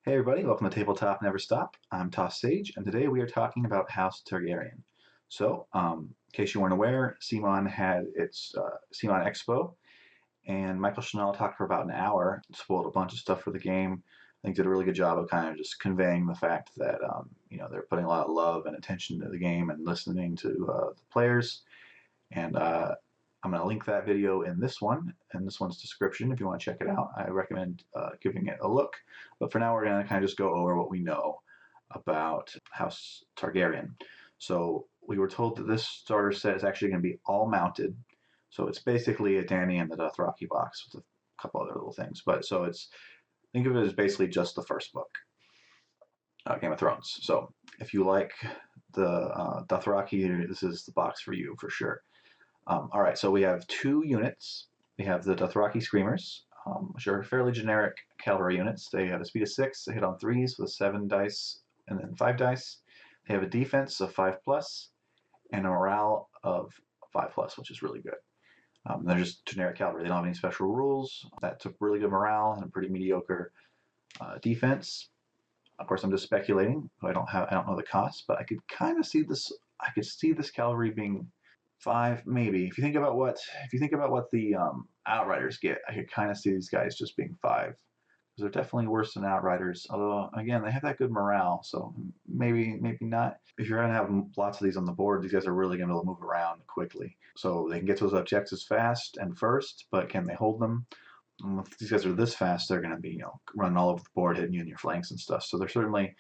Hey everybody, welcome to Tabletop Never Stop. I'm Toss Sage, and today we are talking about House Targaryen. So, in case you weren't aware, CMON had its CMON Expo, and Michael Chanel talked for about an hour, spoiled a bunch of stuff for the game. I think did a really good job of kind of just conveying the fact that they're putting a lot of love and attention to the game and listening to the players. And I'm going to link that video in this one's description if you want to check it out. I recommend giving it a look. But for now, we're going to kind of just go over what we know about House Targaryen. So we were told that this starter set is actually going to be all mounted. So it's basically a Dany and the Dothraki box with a couple other little things. But so think of it as basically just the first book, Game of Thrones. So if you like the Dothraki, this is the box for you for sure. All right, so we have two units. We have the Dothraki Screamers, which are fairly generic cavalry units. They have a speed of 6, they hit on 3s with 7 dice and then 5 dice. They have a defense of 5 plus and a morale of 5 plus, which is really good. They're just generic cavalry. They don't have any special rules. That's a really good morale and a pretty mediocre defense. Of course, I'm just speculating. I don't know the cost, but I could kind of see this. I could see this cavalry being 5, maybe. If you think about what the Outriders get, I could kind of see these guys just being 5, because they're definitely worse than Outriders. Although again, they have that good morale, so maybe not. If you're going to have lots of these on the board, these guys are really going to move around quickly, so they can get to those objectives fast and first. But can they hold them? If these guys are this fast, they're going to be running all over the board, hitting you in your flanks and stuff. So they're certainly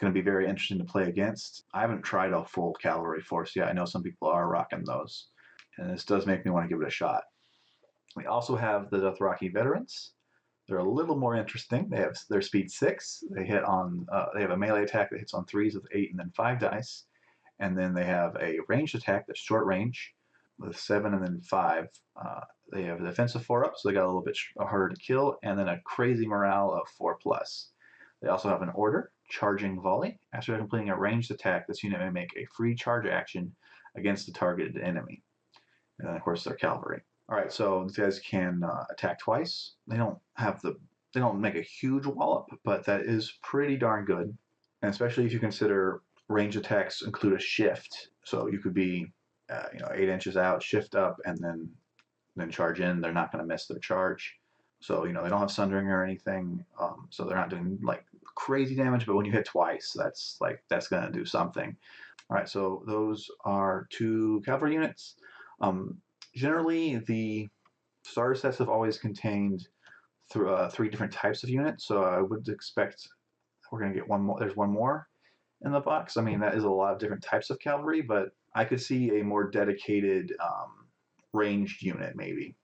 going to be very interesting to play against. I haven't tried a full cavalry force yet. I know some people are rocking those, and this does make me want to give it a shot. We also have the Dothraki veterans. They're a little more interesting. They have their speed 6. They hit on. They have a melee attack that hits on 3s with 8 and then 5 dice, and then they have a ranged attack that's short range with 7 and then 5. They have a defensive 4 up, so they got a little bit harder to kill, and then a crazy morale of 4 plus. They also have an order, Charging Volley. After completing a ranged attack, this unit may make a free charge action against the targeted enemy. And then, of course, they're cavalry. All right, so these guys can attack twice. They don't make a huge wallop, but that is pretty darn good. And especially if you consider range attacks include a shift, so you could be 8 inches out, shift up, and then charge in. They're not going to miss their charge. So, they don't have sundering or anything, so they're not doing like crazy damage, but when you hit twice, that's going to do something. All right, so those are 2 cavalry units. Generally, the starter sets have always contained 3 different types of units, so I would expect we're going to get one more. There's one more in the box. I mean, that is a lot of different types of cavalry, but I could see a more dedicated ranged unit, maybe.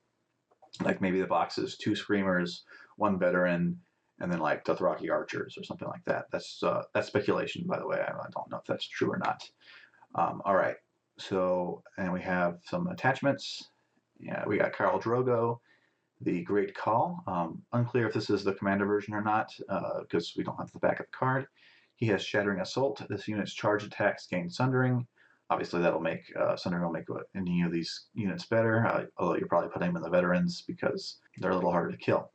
Like maybe the box is 2 screamers, 1 veteran, and then like Dothraki archers or something like that. That's speculation, by the way. I don't know if that's true or not. All right. So, and we have some attachments. Yeah, we got Khal Drogo, the Great Khal. Unclear if this is the commander version or not, because we don't have the back of the card. He has Shattering Assault. This unit's charge attacks gain Sundering. Obviously, that'll make Sundering will make any of these units better, although you're probably putting them in the veterans because they're a little harder to kill.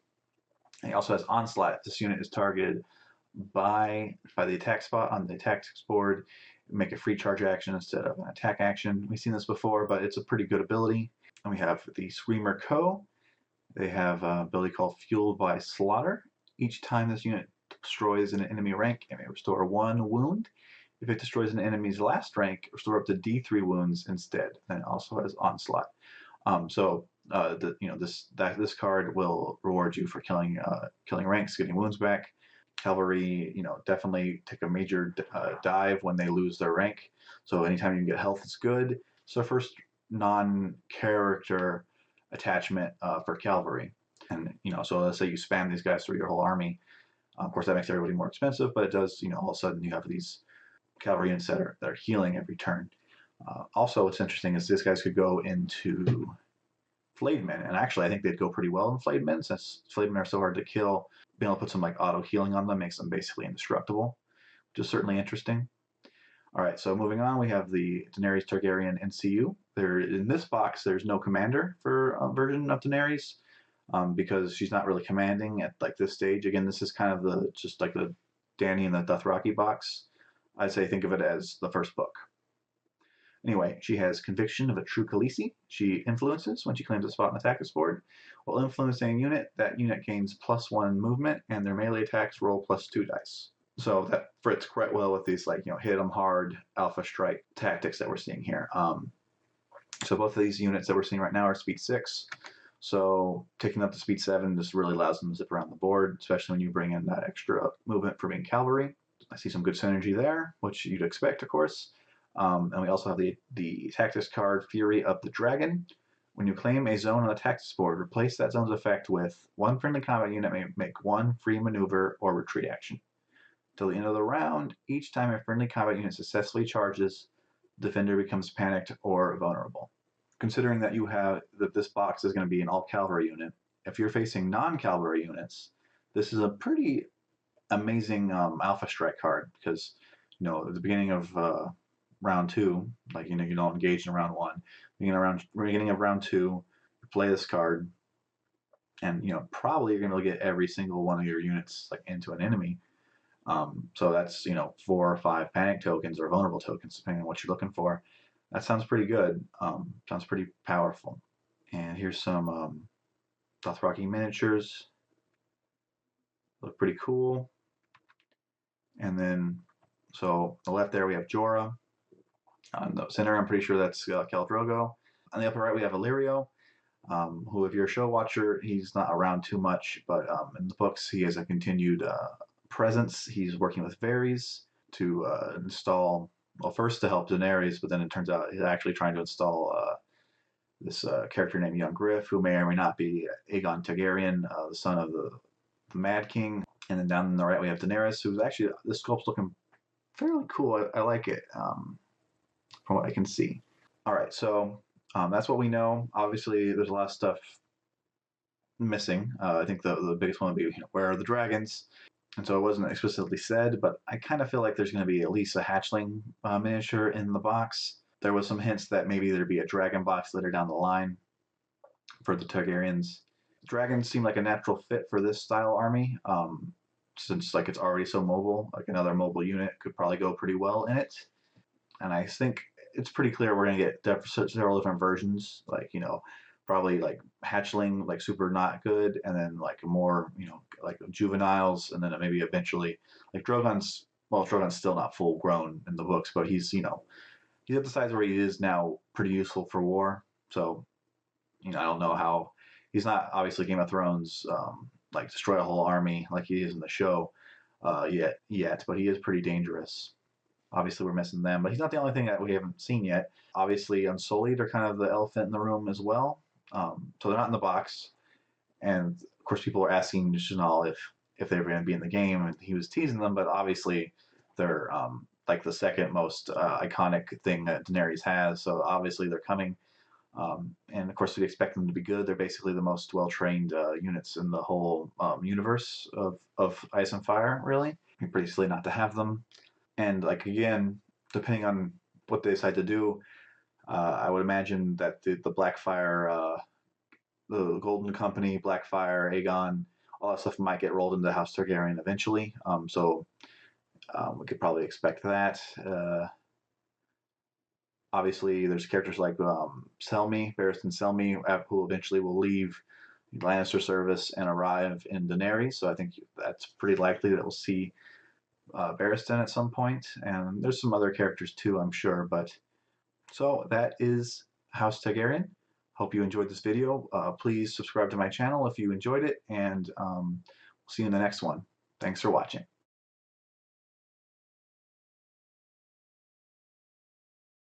And he also has Onslaught. This unit is targeted by the attack spot on the tactics board. Make a free charge action instead of an attack action. We've seen this before, but it's a pretty good ability. And we have the Screamer Co. They have an ability called Fueled by Slaughter. Each time this unit destroys an enemy rank, it may restore 1 wound. If it destroys an enemy's last rank, restore up to D3 wounds instead. And it also has Onslaught. This card will reward you for killing ranks, getting wounds back. Cavalry, definitely take a major dive when they lose their rank. So anytime you can get health is good. So first non-character attachment for cavalry. And so let's say you spam these guys through your whole army. Of course, that makes everybody more expensive, but it does. All of a sudden you have these cavalry units that are healing every turn. Also, what's interesting is these guys could go into Flayed Men, and actually I think they'd go pretty well in Flayed Men, since Flayed Men are so hard to kill. Being able to put some like auto healing on them makes them basically indestructible, which is certainly interesting. All right, so moving on, we have the Daenerys Targaryen NCU. In this box, there's no commander for a version of Daenerys, because she's not really commanding at like this stage. Again, this is kind of just like the Dany in the Dothraki box, I'd say think of it as the first book. Anyway, she has conviction of a true Khaleesi. She influences when she claims a spot on the tactics board. While influencing a unit, that unit gains +1 movement, and their melee attacks roll +2 dice. So that fits quite well with these, like, hit them hard, alpha strike tactics that we're seeing here. So both of these units that we're seeing right now are speed 6. So taking up to speed 7 just really allows them to zip around the board, especially when you bring in that extra movement for being cavalry. I see some good synergy there, which you'd expect, of course. And we also have the tactics card, Fury of the Dragon. When you claim a zone on the tactics board, replace that zone's effect with one friendly combat unit may make one free maneuver or retreat action. Till the end of the round, each time a friendly combat unit successfully charges, the defender becomes panicked or vulnerable. Considering that this box is going to be an all cavalry unit, if you're facing non-cavalry units, this is a pretty amazing alpha strike card because at the beginning of round 2, like you don't engage in round 1, beginning of round 2, you play this card, and probably you're going to get every single one of your units like into an enemy. So that's 4 or 5 panic tokens or vulnerable tokens depending on what you're looking for. That sounds pretty good. Sounds pretty powerful. And here's some Dothraki miniatures. Look pretty cool. And then, so on the left there we have Jorah. On the center, I'm pretty sure that's Khal Drogo. On the upper right, we have Illyrio, who, if you're a show watcher, he's not around too much, but in the books, he has a continued presence. He's working with Varys to install, well, first to help Daenerys, but then it turns out he's actually trying to install this character named Young Griff, who may or may not be Aegon Targaryen, the son of the Mad King. And then down on the right, we have Daenerys, who's actually, this sculpt's looking fairly cool. I like it. From what I can see. All right, so that's what we know. Obviously, there's a lot of stuff missing. I think the biggest one would be, where are the dragons? And so it wasn't explicitly said, but I kind of feel like there's going to be at least a hatchling miniature in the box. There was some hints that maybe there'd be a dragon box later down the line for the Targaryens. Dragons seem like a natural fit for this style army, since like it's already so mobile. Like another mobile unit could probably go pretty well in it. And I think it's pretty clear we're going to get several different versions, like, probably like hatchling, like super not good, and then like more, like juveniles, and then maybe eventually, like Drogon's still not full grown in the books, but he's at the size where he is now pretty useful for war. So, I don't know how, he's not obviously Game of Thrones, like destroy a whole army like he is in the show yet, but he is pretty dangerous. Obviously, we're missing them, but he's not the only thing that we haven't seen yet. Obviously, Unsullied are kind of the elephant in the room as well. So they're not in the box. And of course, people are asking Chanel if they were going to be in the game, and he was teasing them. But obviously, they're like the second most iconic thing that Daenerys has. So obviously, they're coming. And of course, we expect them to be good. They're basically the most well-trained units in the whole universe of Ice and Fire. Really, it'd be pretty silly not to have them. And like again, depending on what they decide to do, I would imagine that the Blackfire, the Golden Company, Blackfire, Aegon, all that stuff might get rolled into House Targaryen eventually. So we could probably expect that. Obviously, there's characters like Selmy, Barristan Selmy, who eventually will leave Lannister service and arrive in Daenerys. So I think that's pretty likely that we'll see Barristan at some point, and there's some other characters too, I'm sure. But so that is House Targaryen. Hope you enjoyed this video. Please subscribe to my channel if you enjoyed it, and we'll see you in the next one. Thanks for watching.